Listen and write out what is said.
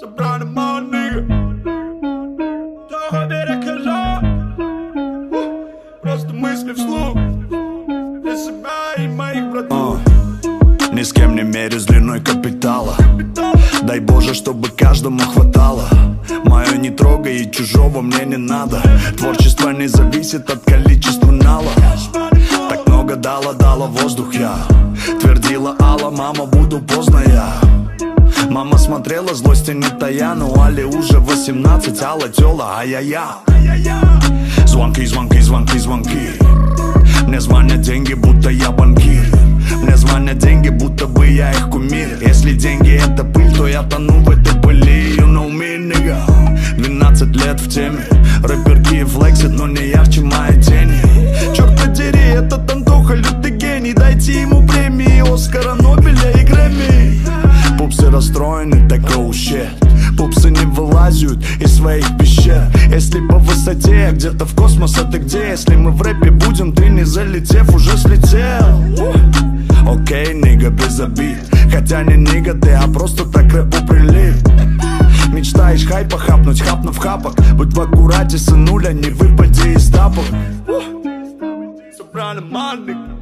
Собрали монey. Дорога берега. Просто мысли вслух для себя и моих братов. Ни с кем не мерюсь длиной капитала. Дай Боже, чтобы каждому хватало. Мое не трогай, и чужого мне не надо. Творчество не зависит от количества нала. Так много дала воздух я. Твердила Алла, мама, буду поздно я. Мама смотрела, злости не тая. Но Али уже 18, Алла тёла, ай-я-я. Звонки, звонки, звонки, звонки. Мне звонят деньги, будто я банкир. Мне звонят деньги, будто бы я их кумир. Если деньги это пыль, то я тону в этой пыли. You know me, nigga. 12 лет в теме. Рэперки флексит, но не ярче моей тени. Черт подери, этот Антоха лютый гений. Дайте ему премии Оскара, Нобеля и Грэмми. Пупсы расстроены, так oh shit. Пупсы не вылазят из своих пещер. Если по высоте, а где-то в космос, а ты где? Если мы в рэпе будем, ты не залетев, уже слетел. Окей, нига, без обид. Хотя не нига ты, а просто так рэпу прилип. Мечтаешь хайпа хапнуть, хапнув хапок. Будь в аккурате, сынуля, не выпади из тапок. Собрали монey.